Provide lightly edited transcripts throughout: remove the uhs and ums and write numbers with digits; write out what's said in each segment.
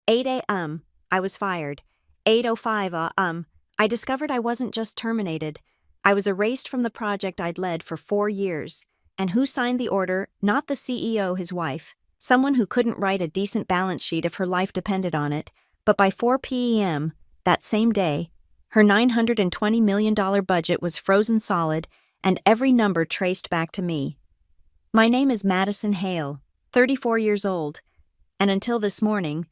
8 a.m., I was fired. 8:05 I discovered I wasn't just terminated. I was erased from the project I'd led for 4 years. And who signed the order? Not the CEO, his wife. Someone who couldn't write a decent balance sheet if her life depended on it. But by 4 p.m., that same day, her $920 million budget was frozen solid and every number traced back to me. My name is Madison Hale, 34 years old, and until this morning,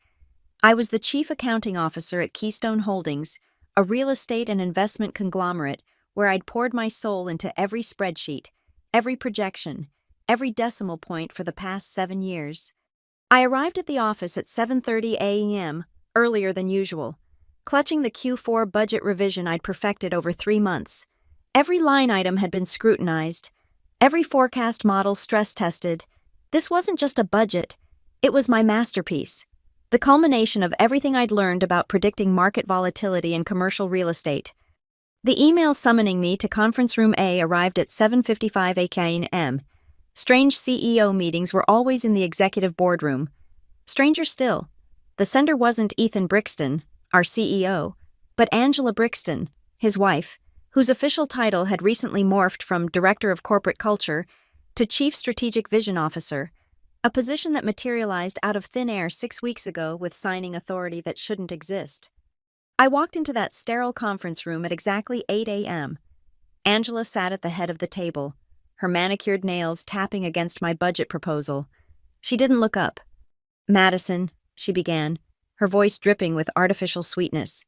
I was the chief accounting officer at Keystone Holdings, a real estate and investment conglomerate where I'd poured my soul into every spreadsheet, every projection, every decimal point for the past 7 years. I arrived at the office at 7:30 a.m., earlier than usual, clutching the Q4 budget revision I'd perfected over 3 months. Every line item had been scrutinized, every forecast model stress-tested. This wasn't just a budget, it was my masterpiece, the culmination of everything I'd learned about predicting market volatility in commercial real estate. The email summoning me to Conference Room A arrived at 7:55 a.m. Strange CEO meetings were always in the executive boardroom. Stranger still, the sender wasn't Ethan Brixton, our CEO, but Angela Brixton, his wife, whose official title had recently morphed from Director of Corporate Culture to Chief Strategic Vision Officer, a position that materialized out of thin air 6 weeks ago with signing authority that shouldn't exist. I walked into that sterile conference room at exactly 8 a.m. Angela sat at the head of the table, her manicured nails tapping against my budget proposal. She didn't look up. "Madison," she began, her voice dripping with artificial sweetness,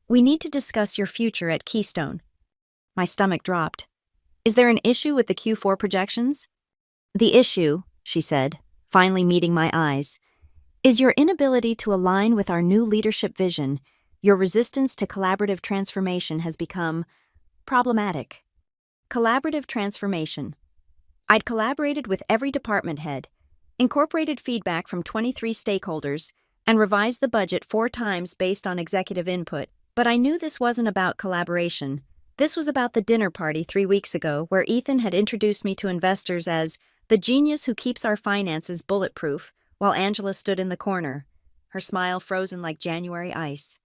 "we need to discuss your future at Keystone." My stomach dropped. "Is there an issue with the Q4 projections?" "The issue," she said, finally meeting my eyes, "is your inability to align with our new leadership vision. Your resistance to collaborative transformation has become problematic." Collaborative transformation. I'd collaborated with every department head, incorporated feedback from 23 stakeholders, and revised the budget 4 times based on executive input, but I knew this wasn't about collaboration. This was about the dinner party 3 weeks ago where Ethan had introduced me to investors as the genius who keeps our finances bulletproof, while Angela stood in the corner, her smile frozen like January ice.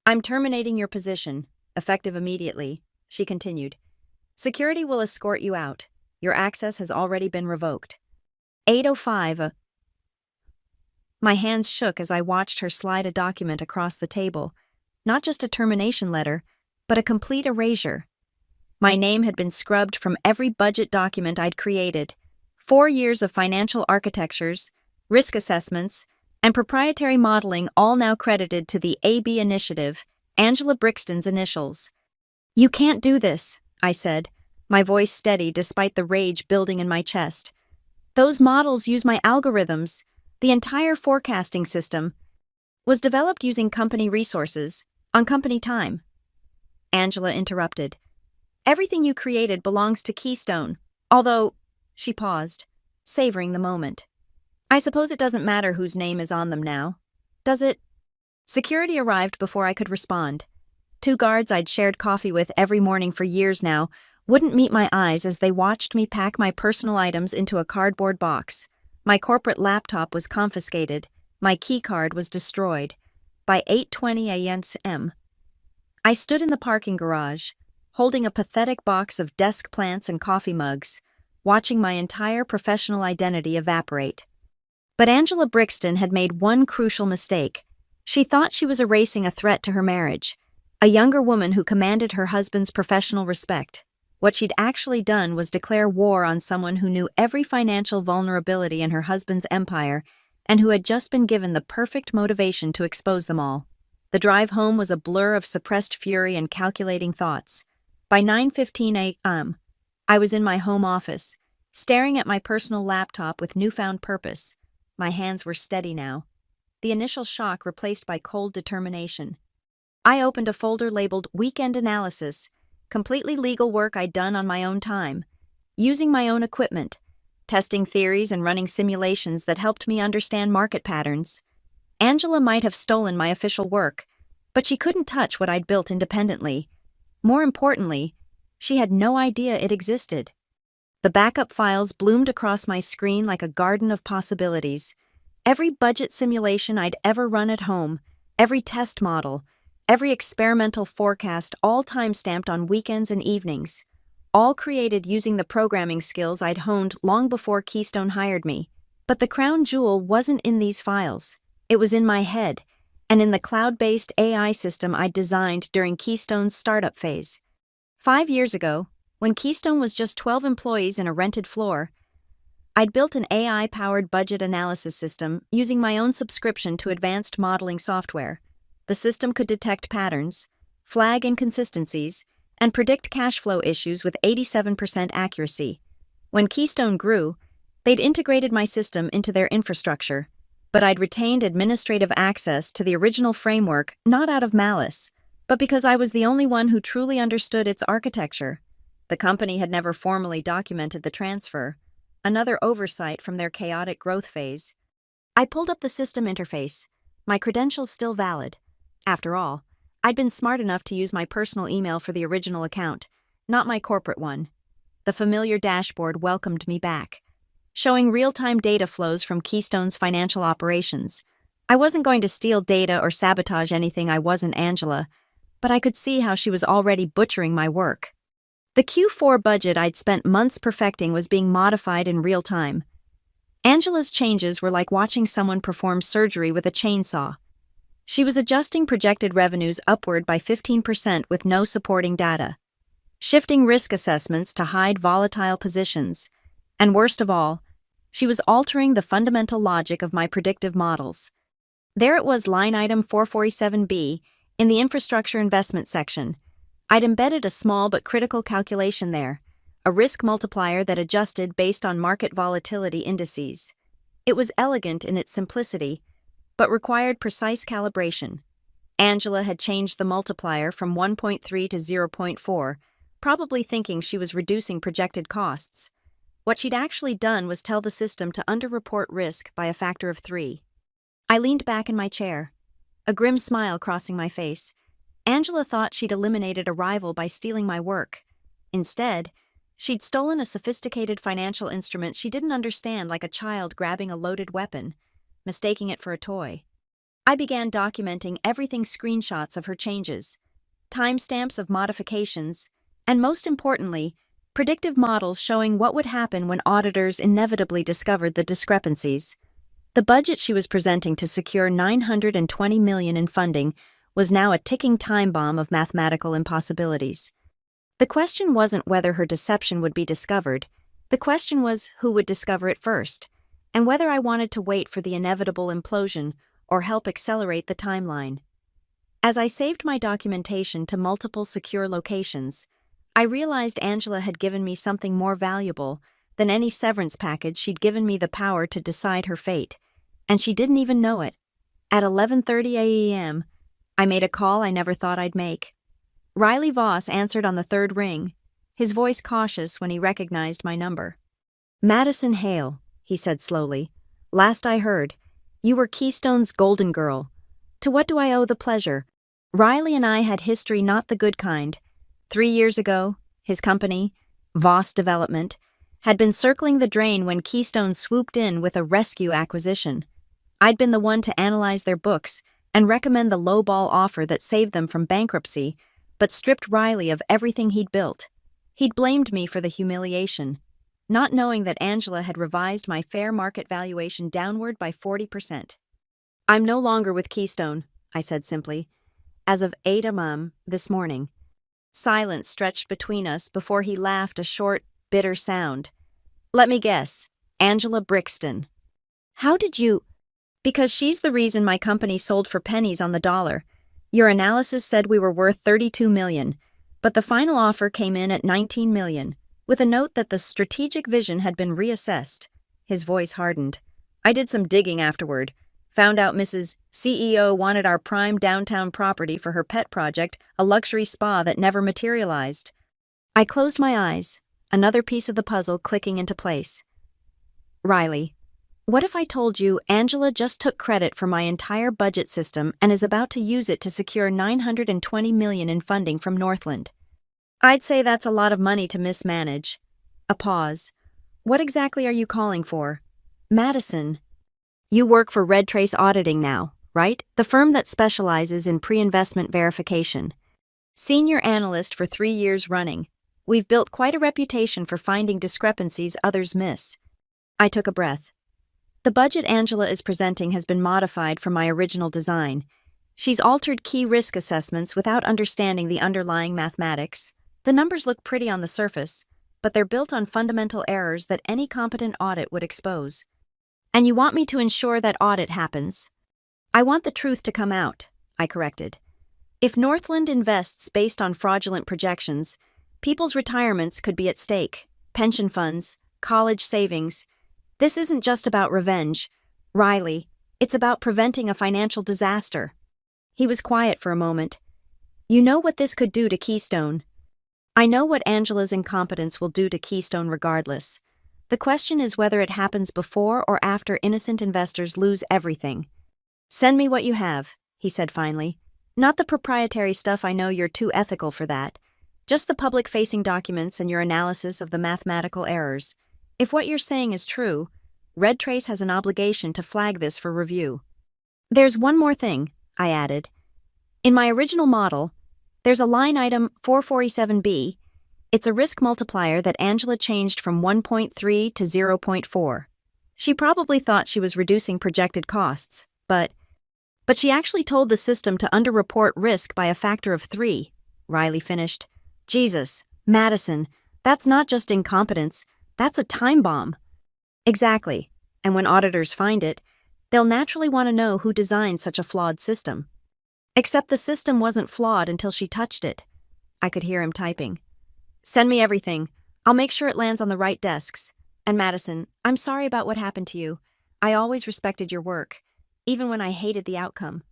"I'm terminating your position, effective immediately," she continued. "Security will escort you out. Your access has already been revoked." 8:05 My hands shook as I watched her slide a document across the table, not just a termination letter, but a complete erasure. My name had been scrubbed from every budget document I'd created. 4 years of financial architectures, risk assessments, and proprietary modeling all now credited to the AB initiative, Angela Brixton's initials. "You can't do this," I said, my voice steady despite the rage building in my chest. "Those models use my algorithms. The entire forecasting system was developed using company resources, on company time." Angela interrupted. "Everything you created belongs to Keystone, although—" She paused, savoring the moment. "I suppose it doesn't matter whose name is on them now, does it?" Security arrived before I could respond. 2 guards I'd shared coffee with every morning for years now wouldn't meet my eyes as they watched me pack my personal items into a cardboard box. My corporate laptop was confiscated. My keycard was destroyed. By 8:20 a.m., I stood in the parking garage, holding a pathetic box of desk plants and coffee mugs, watching my entire professional identity evaporate. But Angela Brixton had made one crucial mistake. She thought she was erasing a threat to her marriage, a younger woman who commanded her husband's professional respect. What she'd actually done was declare war on someone who knew every financial vulnerability in her husband's empire and who had just been given the perfect motivation to expose them all. The drive home was a blur of suppressed fury and calculating thoughts. By 9:15 a.m., I was in my home office, staring at my personal laptop with newfound purpose. My hands were steady now, the initial shock replaced by cold determination. I opened a folder labeled Weekend Analysis, completely legal work I'd done on my own time, using my own equipment, testing theories and running simulations that helped me understand market patterns. Angela might have stolen my official work, but she couldn't touch what I'd built independently. More importantly, she had no idea it existed. The backup files bloomed across my screen like a garden of possibilities. Every budget simulation I'd ever run at home, every test model, every experimental forecast, all time-stamped on weekends and evenings, all created using the programming skills I'd honed long before Keystone hired me. But the crown jewel wasn't in these files. It was in my head, and in the cloud-based AI system I'd designed during Keystone's startup phase. 5 years ago, when Keystone was just 12 employees in a rented floor, I'd built an AI-powered budget analysis system using my own subscription to advanced modeling software. The system could detect patterns, flag inconsistencies, and predict cash flow issues with 87% accuracy. When Keystone grew, they'd integrated my system into their infrastructure, but I'd retained administrative access to the original framework not out of malice, but because I was the only one who truly understood its architecture. The company had never formally documented the transfer, another oversight from their chaotic growth phase. I pulled up the system interface, my credentials still valid. After all, I'd been smart enough to use my personal email for the original account, not my corporate one. The familiar dashboard welcomed me back, showing real-time data flows from Keystone's financial operations. I wasn't going to steal data or sabotage anything I wasn't Angela, but I could see how she was already butchering my work. The Q4 budget I'd spent months perfecting was being modified in real time. Angela's changes were like watching someone perform surgery with a chainsaw. She was adjusting projected revenues upward by 15% with no supporting data, shifting risk assessments to hide volatile positions, and worst of all, she was altering the fundamental logic of my predictive models. There it was, line item 447B, in the infrastructure investment section. I'd embedded a small but critical calculation there, a risk multiplier that adjusted based on market volatility indices. It was elegant in its simplicity, but required precise calibration. Angela had changed the multiplier from 1.3 to 0.4, probably thinking she was reducing projected costs. What she'd actually done was tell the system to underreport risk by a factor of 3. I leaned back in my chair, a grim smile crossing my face. Angela thought she'd eliminated a rival by stealing my work. Instead, she'd stolen a sophisticated financial instrument she didn't understand, like a child grabbing a loaded weapon, mistaking it for a toy. I began documenting everything: screenshots of her changes, timestamps of modifications, and most importantly, predictive models showing what would happen when auditors inevitably discovered the discrepancies. The budget she was presenting to secure $920 million in funding was now a ticking time bomb of mathematical impossibilities. The question wasn't whether her deception would be discovered. The question was who would discover it first, and whether I wanted to wait for the inevitable implosion or help accelerate the timeline. As I saved my documentation to multiple secure locations, I realized Angela had given me something more valuable than any severance package. She'd given me the power to decide her fate, and she didn't even know it. At 11:30 a.m., I made a call I never thought I'd make. Riley Voss answered on the third ring, his voice cautious when he recognized my number. "Madison Hale," he said slowly. "Last I heard, you were Keystone's golden girl. To what do I owe the pleasure?" Riley and I had history, not the good kind. 3 years ago, his company, Voss Development, had been circling the drain when Keystone swooped in with a rescue acquisition. I'd been the one to analyze their books and recommend the lowball offer that saved them from bankruptcy, but stripped Riley of everything he'd built. He'd blamed me for the humiliation, not knowing that Angela had revised my fair market valuation downward by 40%. "I'm no longer with Keystone," I said simply. "As of 8 a.m. this morning." Silence stretched between us before he laughed, a short, bitter sound. "Let me guess, Angela Brixton." "How did you—" "Because she's the reason my company sold for pennies on the dollar. Your analysis said we were worth $32 million, but the final offer came in at $19 million, with a note that the strategic vision had been reassessed." His voice hardened. "I did some digging afterward. Found out Mrs. CEO wanted our prime downtown property for her pet project, a luxury spa that never materialized." I closed my eyes, another piece of the puzzle clicking into place. "Riley, what if I told you Angela just took credit for my entire budget system and is about to use it to secure $920 million in funding from Northland?" "I'd say that's a lot of money to mismanage." A pause. "What exactly are you calling for?" "Madison." You work for Red Trace Auditing now, right? The firm that specializes in pre-investment verification. Senior analyst for 3 years running. We've built quite a reputation for finding discrepancies others miss. I took a breath. The budget Angela is presenting has been modified from my original design. She's altered key risk assessments without understanding the underlying mathematics. The numbers look pretty on the surface, but they're built on fundamental errors that any competent audit would expose. And you want me to ensure that audit happens? I want the truth to come out, I corrected. If Northland invests based on fraudulent projections, people's retirements could be at stake, pension funds, college savings. This isn't just about revenge, Riley. It's about preventing a financial disaster. He was quiet for a moment. You know what this could do to Keystone? I know what Angela's incompetence will do to Keystone regardless. The question is whether it happens before or after innocent investors lose everything. Send me what you have, he said finally. Not the proprietary stuff, I know you're too ethical for that. Just the public-facing documents and your analysis of the mathematical errors. If what you're saying is true, Red Trace has an obligation to flag this for review. There's one more thing, I added. In my original model, there's a line item 447B. It's a risk multiplier that Angela changed from 1.3 to 0.4. She probably thought she was reducing projected costs, but she actually told the system to underreport risk by a factor of 3, Riley finished. Jesus, Madison, that's not just incompetence, that's a time bomb. Exactly, and when auditors find it, they'll naturally want to know who designed such a flawed system. Except the system wasn't flawed until she touched it. I could hear him typing. Send me everything. I'll make sure it lands on the right desks. And Madison, I'm sorry about what happened to you. I always respected your work, even when I hated the outcome.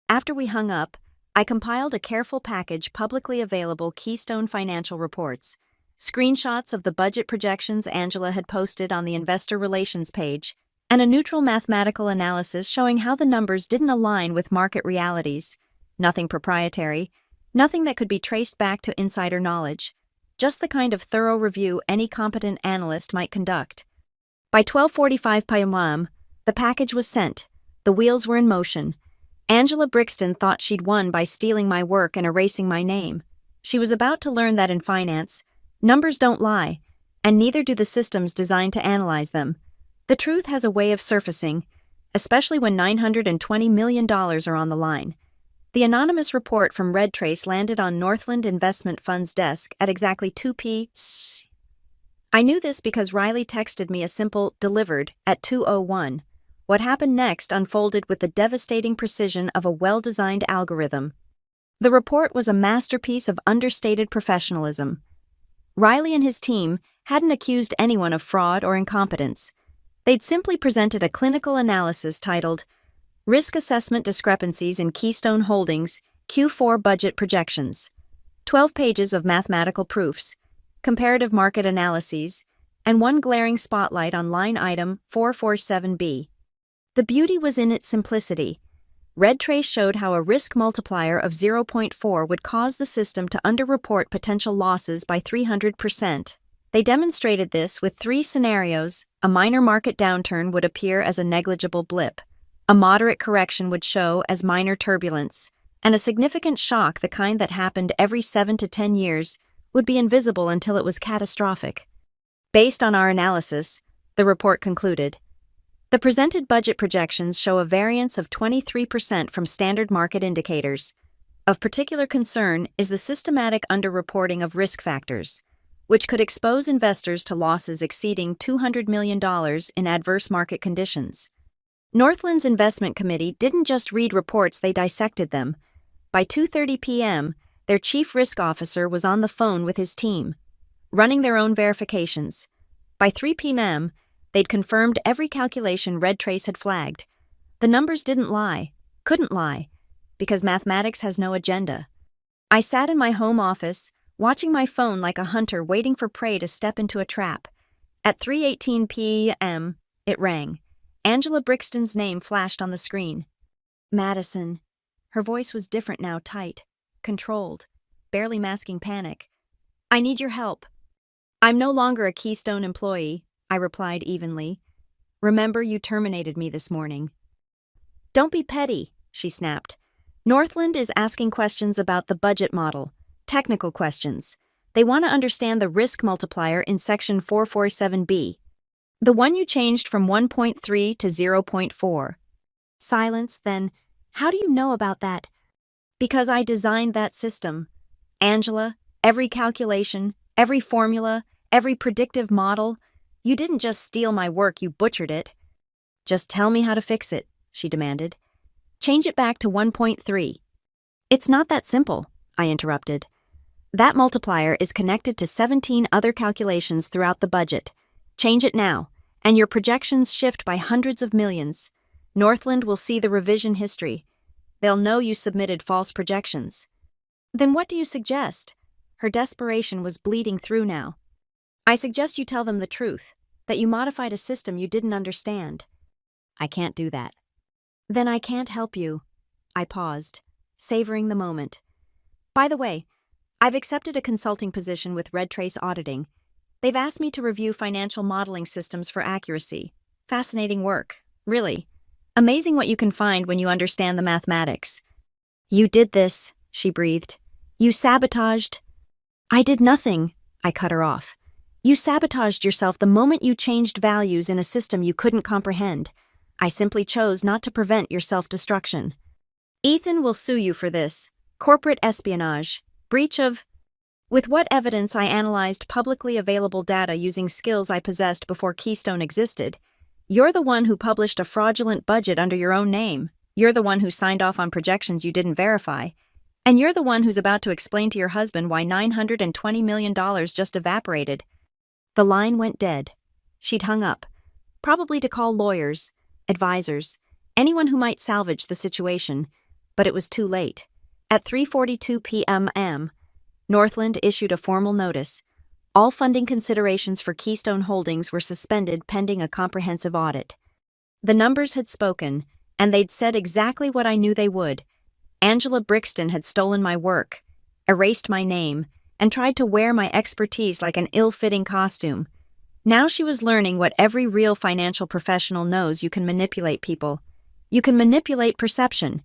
After we hung up, I compiled a careful package publicly available Keystone financial reports, screenshots of the budget projections Angela had posted on the investor relations page, and a neutral mathematical analysis showing how the numbers didn't align with market realities. Nothing proprietary, nothing that could be traced back to insider knowledge, just the kind of thorough review any competent analyst might conduct. By 12:45 p.m., the package was sent. The wheels were in motion. Angela Brixton thought she'd won by stealing my work and erasing my name. She was about to learn that in finance, numbers don't lie, and neither do the systems designed to analyze them. The truth has a way of surfacing, especially when $920 million are on the line. The anonymous report from Red Trace landed on Northland Investment Fund's desk at exactly 2 p.m. I knew this because Riley texted me a simple "delivered" at 2:01. What happened next unfolded with the devastating precision of a well-designed algorithm. The report was a masterpiece of understated professionalism. Riley and his team hadn't accused anyone of fraud or incompetence. They'd simply presented a clinical analysis titled Risk Assessment Discrepancies in Keystone Holdings Q4 Budget Projections, 12 pages of mathematical proofs, comparative market analyses, and one glaring spotlight on line item 447B. The beauty was in its simplicity. Red Trace showed how a risk multiplier of 0.4 would cause the system to underreport potential losses by 300%. They demonstrated this with 3 scenarios. A minor market downturn would appear as a negligible blip. A moderate correction would show as minor turbulence, and a significant shock, the kind that happened every 7 to 10 years, would be invisible until it was catastrophic. Based on our analysis, the report concluded, the presented budget projections show a variance of 23% from standard market indicators. Of particular concern is the systematic underreporting of risk factors, which could expose investors to losses exceeding $200 million in adverse market conditions. Northland's investment committee didn't just read reports, they dissected them. By 2:30 p.m., their chief risk officer was on the phone with his team, running their own verifications. By 3 p.m., they'd confirmed every calculation Red Trace had flagged. The numbers didn't lie, couldn't lie, because mathematics has no agenda. I sat in my home office, watching my phone like a hunter waiting for prey to step into a trap. At 3:18 p.m., it rang. Angela Brixton's name flashed on the screen. Madison. Her voice was different now, tight, controlled, barely masking panic. I need your help. I'm no longer a Keystone employee, I replied evenly. Remember, you terminated me this morning. Don't be petty, she snapped. Northland is asking questions about the budget model, technical questions. They want to understand the risk multiplier in section 447B. The one you changed from 1.3 to 0.4. Silence, then, how do you know about that? Because I designed that system. Angela, every calculation, every formula, every predictive model. You didn't just steal my work, you butchered it. Just tell me how to fix it, she demanded. Change it back to 1.3. It's not that simple, I interrupted. That multiplier is connected to 17 other calculations throughout the budget. Change it now, and your projections shift by hundreds of millions. Northland will see the revision history. They'll know you submitted false projections. Then what do you suggest? Her desperation was bleeding through now. I suggest you tell them the truth, that you modified a system you didn't understand. I can't do that. Then I can't help you. I paused, savoring the moment. By the way, I've accepted a consulting position with Red Trace Auditing. They've asked me to review financial modeling systems for accuracy. Fascinating work, really. Amazing what you can find when you understand the mathematics. You did this, she breathed. You sabotaged. I did nothing, I cut her off. You sabotaged yourself the moment you changed values in a system you couldn't comprehend. I simply chose not to prevent your self-destruction. Ethan will sue you for this. Corporate espionage. Breach of... With what evidence I analyzed publicly available data using skills I possessed before Keystone existed. You're the one who published a fraudulent budget under your own name. You're the one who signed off on projections you didn't verify. And you're the one who's about to explain to your husband why $920 million just evaporated. The line went dead. She'd hung up, probably to call lawyers, advisors, anyone who might salvage the situation, but it was too late. At 3:42 p.m., Northland issued a formal notice. All funding considerations for Keystone Holdings were suspended pending a comprehensive audit. The numbers had spoken, and they'd said exactly what I knew they would. Angela Brixton had stolen my work, erased my name, and tried to wear my expertise like an ill-fitting costume. Now she was learning what every real financial professional knows: you can manipulate people. You can manipulate perception,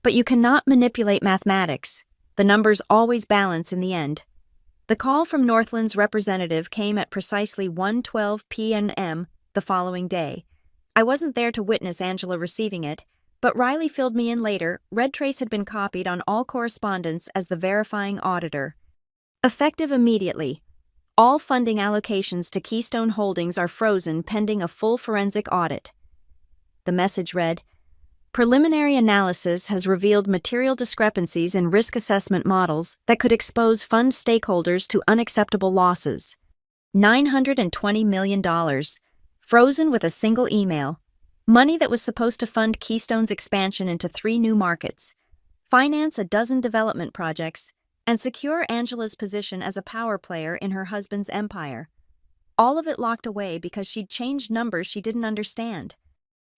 but you cannot manipulate mathematics. The numbers always balance in the end. The call from Northland's representative came at precisely 1:12 p.m. the following day. I wasn't there to witness Angela receiving it, but Riley filled me in later. Red Trace had been copied on all correspondence as the verifying auditor. Effective immediately. All funding allocations to Keystone Holdings are frozen pending a full forensic audit. The message read, Preliminary analysis has revealed material discrepancies in risk assessment models that could expose fund stakeholders to unacceptable losses. $920 million, frozen with a single email. Money that was supposed to fund Keystone's expansion into 3 new markets, finance a dozen development projects, and secure Angela's position as a power player in her husband's empire. All of it locked away because she'd changed numbers she didn't understand.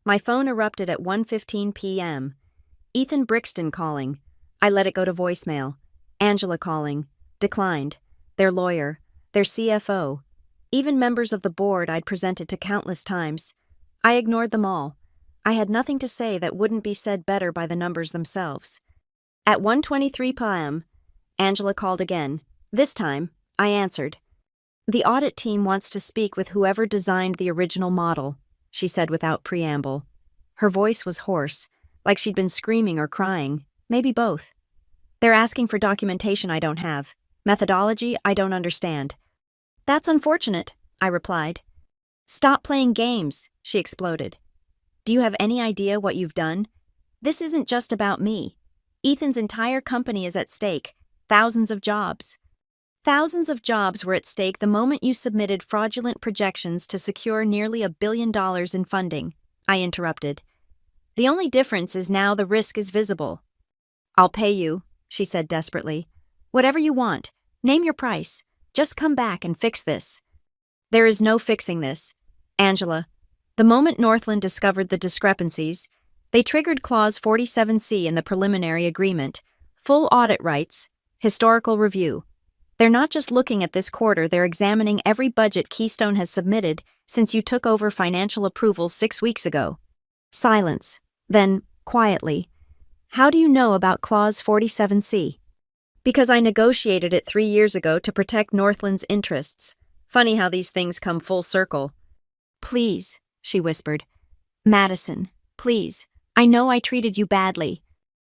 My phone erupted at 1:15 p.m. Ethan Brixton calling. I let it go to voicemail. Angela calling. Declined. Their lawyer. Their CFO. Even members of the board I'd presented to countless times. I ignored them all. I had nothing to say that wouldn't be said better by the numbers themselves. At 1:23 p.m., Angela called again. This time, I answered. The audit team wants to speak with whoever designed the original model, she said without preamble. Her voice was hoarse, like she'd been screaming or crying, maybe both. They're asking for documentation I don't have, methodology I don't understand. That's unfortunate, I replied. Stop playing games, she exploded. Do you have any idea what you've done? This isn't just about me. Ethan's entire company is at stake. Thousands of jobs. Thousands of jobs were at stake the moment you submitted fraudulent projections to secure nearly $1 billion in funding, I interrupted. The only difference is now the risk is visible. I'll pay you, she said desperately. Whatever you want. Name your price. Just come back and fix this. There is no fixing this. Angela, the moment Northland discovered the discrepancies, they triggered Clause 47C in the preliminary agreement, full audit rights, historical review. They're not just looking at this quarter, they're examining every budget Keystone has submitted since you took over financial approval 6 weeks ago. Silence. Then, quietly, how do you know about Clause 47C? Because I negotiated it 3 years ago to protect Northland's interests. Funny how these things come full circle. Please, she whispered. Madison, please. I know I treated you badly.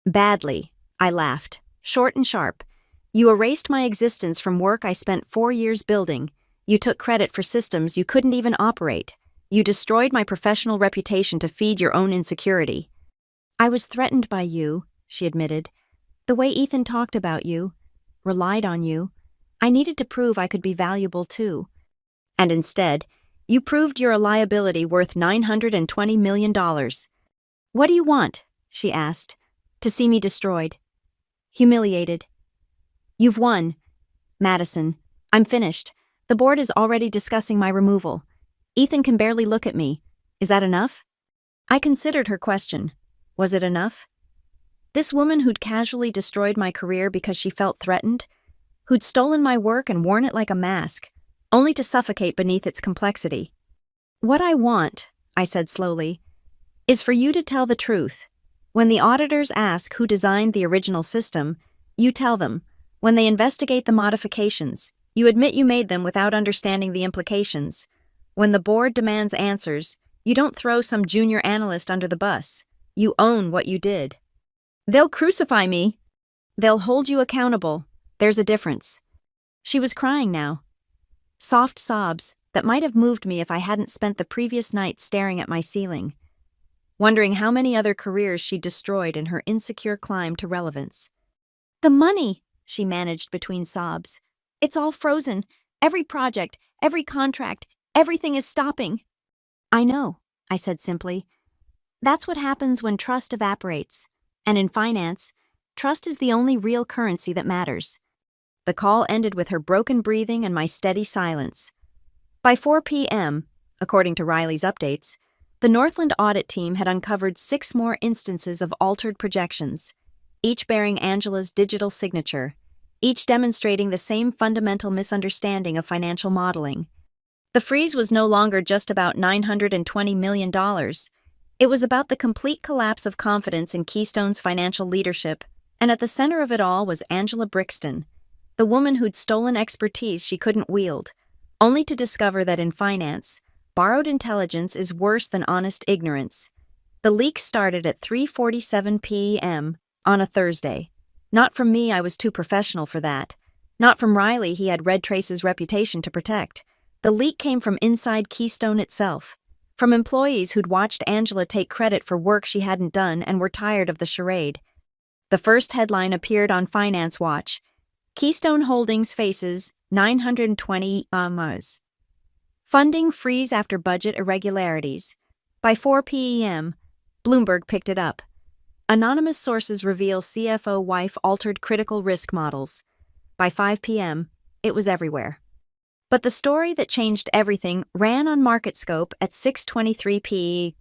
Badly, I laughed, short and sharp. You erased my existence from work I spent 4 years building. You took credit for systems you couldn't even operate. You destroyed my professional reputation to feed your own insecurity. I was threatened by you, she admitted. The way Ethan talked about you, relied on you, I needed to prove I could be valuable too. And instead, you proved you're a liability worth $920 million. What do you want? She asked. To see me destroyed. Humiliated. You've won. Madison, I'm finished. The board is already discussing my removal. Ethan can barely look at me. Is that enough? I considered her question. Was it enough? This woman who'd casually destroyed my career because she felt threatened, who'd stolen my work and worn it like a mask, only to suffocate beneath its complexity. What I want, I said slowly, is for you to tell the truth. When the auditors ask who designed the original system, you tell them. When they investigate the modifications, you admit you made them without understanding the implications. When the board demands answers, you don't throw some junior analyst under the bus. You own what you did. They'll crucify me. They'll hold you accountable. There's a difference. She was crying now. Soft sobs that might have moved me if I hadn't spent the previous night staring at my ceiling, wondering how many other careers she'd destroyed in her insecure climb to relevance. The money, she managed between sobs. It's all frozen. Every project, every contract, everything is stopping. I know, I said simply. That's what happens when trust evaporates. And in finance, trust is the only real currency that matters. The call ended with her broken breathing and my steady silence. By 4 p.m., according to Riley's updates, the Northland audit team had uncovered 6 more instances of altered projections, each bearing Angela's digital signature, each demonstrating the same fundamental misunderstanding of financial modeling. The freeze was no longer just about $920 million. It was about the complete collapse of confidence in Keystone's financial leadership, and at the center of it all was Angela Brixton, the woman who'd stolen expertise she couldn't wield, only to discover that in finance, borrowed intelligence is worse than honest ignorance. The leak started at 3:47 p.m. on a Thursday. Not from me, I was too professional for that. Not from Riley, he had Red Trace's reputation to protect. The leak came from inside Keystone itself, from employees who'd watched Angela take credit for work she hadn't done and were tired of the charade. The first headline appeared on Finance Watch. Keystone Holdings faces 920 Ms. Funding freeze after budget irregularities. By 4 p.m., Bloomberg picked it up. Anonymous sources reveal CFO wife altered critical risk models. By 5 p.m., it was everywhere. But the story that changed everything ran on MarketScope at 6:23 p.m.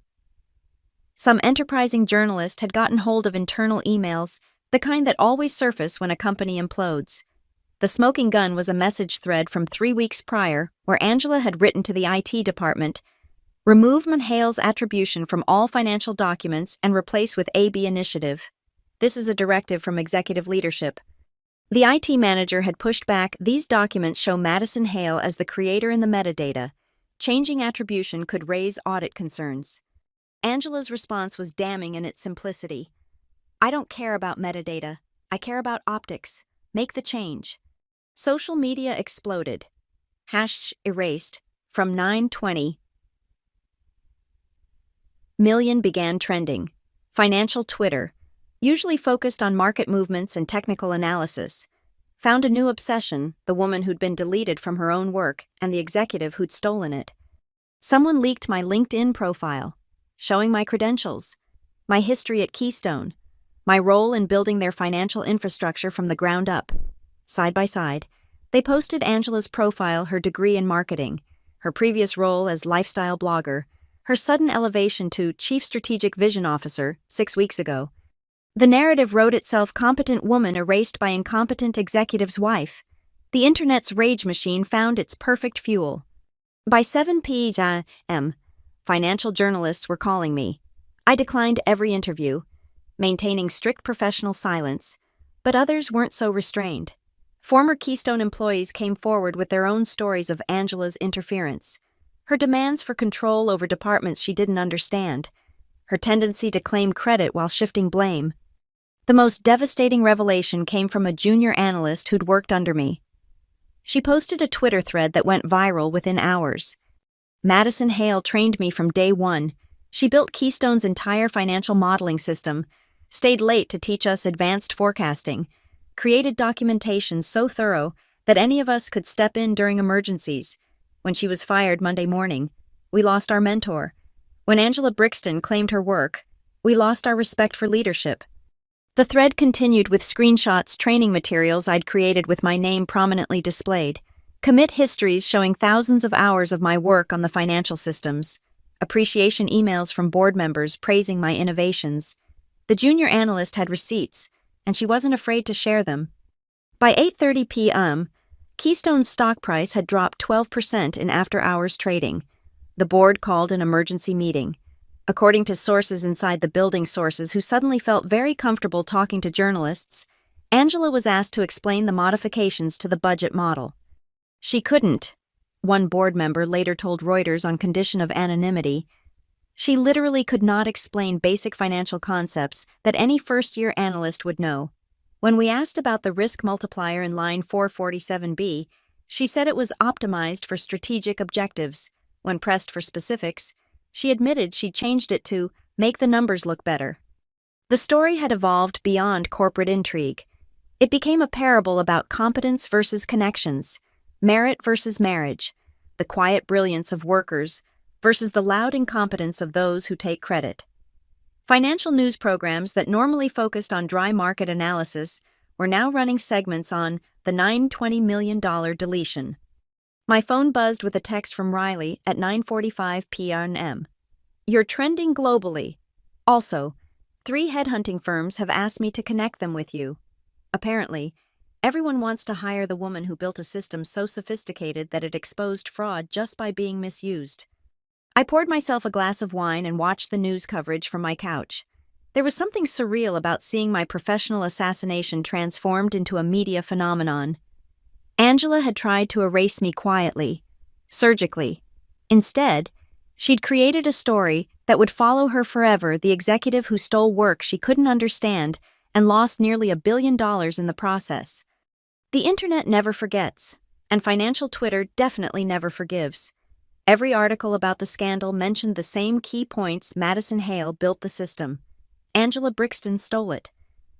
Some enterprising journalist had gotten hold of internal emails, the kind that always surface when a company implodes. The smoking gun was a message thread from 3 weeks prior where Angela had written to the IT department, "Remove Mahale's attribution from all financial documents and replace with AB initiative. This is a directive from executive leadership." The IT manager had pushed back, "These documents show Madison Hale as the creator in the metadata. Changing attribution could raise audit concerns." Angela's response was damning in its simplicity. "I don't care about metadata. I care about optics. Make the change." Social media exploded. #erased from 920 million began trending. Financial Twitter, usually focused on market movements and technical analysis, found a new obsession: the woman who'd been deleted from her own work and the executive who'd stolen it. Someone leaked my LinkedIn profile, showing my credentials, my history at Keystone, my role in building their financial infrastructure from the ground up. Side by side, they posted Angela's profile, her degree in marketing, her previous role as lifestyle blogger, her sudden elevation to Chief Strategic Vision Officer 6 weeks ago. The narrative wrote itself: competent woman erased by incompetent executive's wife. The internet's rage machine found its perfect fuel. By 7 p.m., financial journalists were calling me. I declined every interview, maintaining strict professional silence, but others weren't so restrained. Former Keystone employees came forward with their own stories of Angela's interference, her demands for control over departments she didn't understand, her tendency to claim credit while shifting blame. The most devastating revelation came from a junior analyst who'd worked under me. She posted a Twitter thread that went viral within hours. Madison Hale trained me from day one. She built Keystone's entire financial modeling system, stayed late to teach us advanced forecasting, created documentation so thorough that any of us could step in during emergencies. When she was fired Monday morning, we lost our mentor. When Angela Brixton claimed her work, we lost our respect for leadership. The thread continued with screenshots, training materials I'd created with my name prominently displayed, commit histories showing thousands of hours of my work on the financial systems, appreciation emails from board members praising my innovations. The junior analyst had receipts, and she wasn't afraid to share them. By 8:30 p.m., Keystone's stock price had dropped 12% in after-hours trading. The board called an emergency meeting. According to sources inside the building sources who suddenly felt very comfortable talking to journalists, Angela was asked to explain the modifications to the budget model. She couldn't, one board member later told Reuters on condition of anonymity. She literally could not explain basic financial concepts that any first-year analyst would know. When we asked about the risk multiplier in line 447B, she said it was optimized for strategic objectives. When pressed for specifics, she admitted she'd changed it to make the numbers look better. The story had evolved beyond corporate intrigue. It became a parable about competence versus connections, merit versus marriage, the quiet brilliance of workers versus the loud incompetence of those who take credit. Financial news programs that normally focused on dry market analysis were now running segments on the $920 million deletion. My phone buzzed with a text from Riley at 9:45 p.m. "You're trending globally. Also, 3 headhunting firms have asked me to connect them with you. Apparently, everyone wants to hire the woman who built a system so sophisticated that it exposed fraud just by being misused." I poured myself a glass of wine and watched the news coverage from my couch. There was something surreal about seeing my professional assassination transformed into a media phenomenon. Angela had tried to erase me quietly, surgically. Instead, she'd created a story that would follow her forever, the executive who stole work she couldn't understand and lost nearly $1 billion in the process. The internet never forgets, and financial Twitter definitely never forgives. Every article about the scandal mentioned the same key points. Madison Hale built the system. Angela Brixton stole it.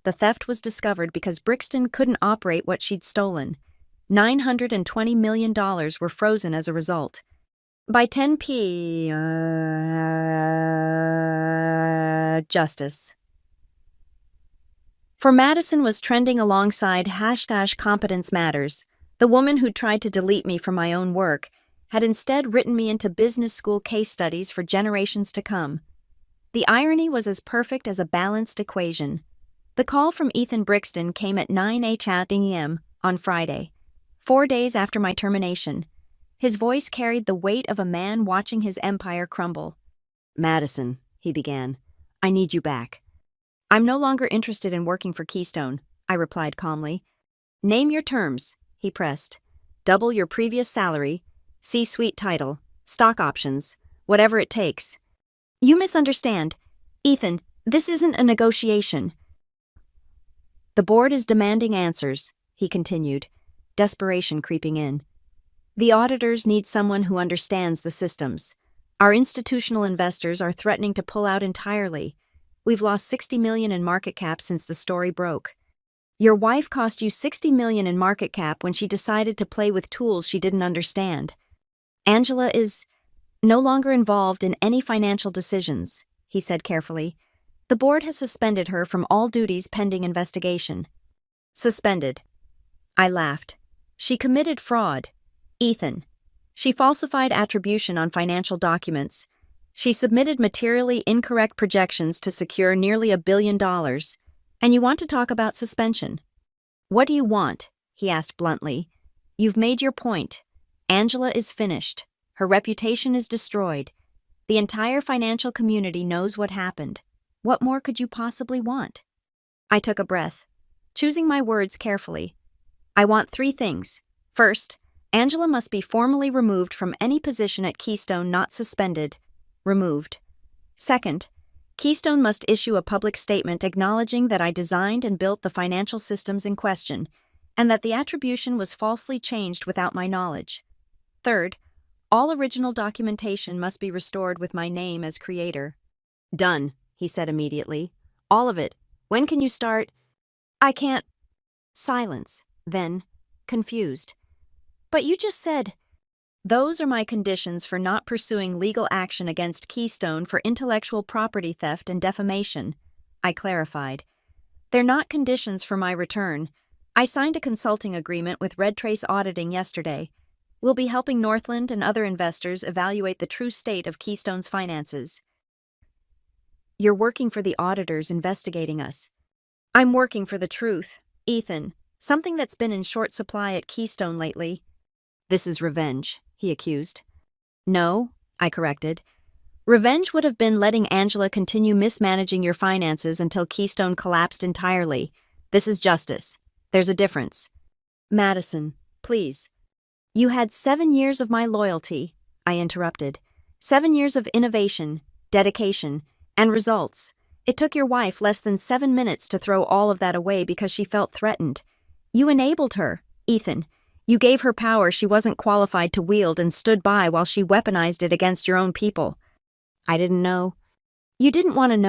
The theft was discovered because Brixton couldn't operate what she'd stolen. $920 million were frozen as a result. By 10 p.m. Justice. For Madison was trending alongside #competence matters. The woman who tried to delete me from my own work had instead written me into business school case studies for generations to come. The irony was as perfect as a balanced equation. The call from Ethan Brixton came at 9 a.m. on Friday, 4 days after my termination. His voice carried the weight of a man watching his empire crumble. "Madison," he began, "I need you back." "I'm no longer interested in working for Keystone," I replied calmly. "Name your terms," he pressed. "Double your previous salary, C-suite title, stock options, whatever it takes." "You misunderstand. Ethan, this isn't a negotiation." "The board is demanding answers," he continued, desperation creeping in. "The auditors need someone who understands the systems. Our institutional investors are threatening to pull out entirely. We've lost $60 million in market cap since the story broke. Your wife cost you $60 million in market cap when she decided to play with tools she didn't understand. Angela is no longer involved in any financial decisions," he said carefully. "The board has suspended her from all duties pending investigation." "Suspended." I laughed. "She committed fraud. Ethan. She falsified attribution on financial documents. She submitted materially incorrect projections to secure nearly $1 billion. And you want to talk about suspension?" "What do you want?" he asked bluntly. You've made your point. Angela is finished. Her reputation is destroyed. The entire financial community knows what happened. What more could you possibly want? I took a breath, choosing my words carefully. I want 3 things. First, Angela must be formally removed from any position at Keystone, not suspended. Removed. Second, Keystone must issue a public statement acknowledging that I designed and built the financial systems in question, and that the attribution was falsely changed without my knowledge. Third, all original documentation must be restored with my name as creator. Done, he said immediately. All of it. When can you start? I can't. Silence. Then, confused. But you just said. Those are my conditions for not pursuing legal action against Keystone for intellectual property theft and defamation, I clarified. They're not conditions for my return. I signed a consulting agreement with Red Trace Auditing yesterday. We'll be helping Northland and other investors evaluate the true state of Keystone's finances. You're working for the auditors investigating us. I'm working for the truth, Ethan, something that's been in short supply at Keystone lately. This is revenge, he accused. No, I corrected. Revenge would have been letting Angela continue mismanaging your finances until Keystone collapsed entirely. This is justice. There's a difference. Madison, please. You had 7 years of my loyalty, I interrupted. 7 years of innovation, dedication, and results. It took your wife less than 7 minutes to throw all of that away because she felt threatened. You enabled her, Ethan. You gave her power she wasn't qualified to wield and stood by while she weaponized it against your own people. I didn't know. You didn't want to know.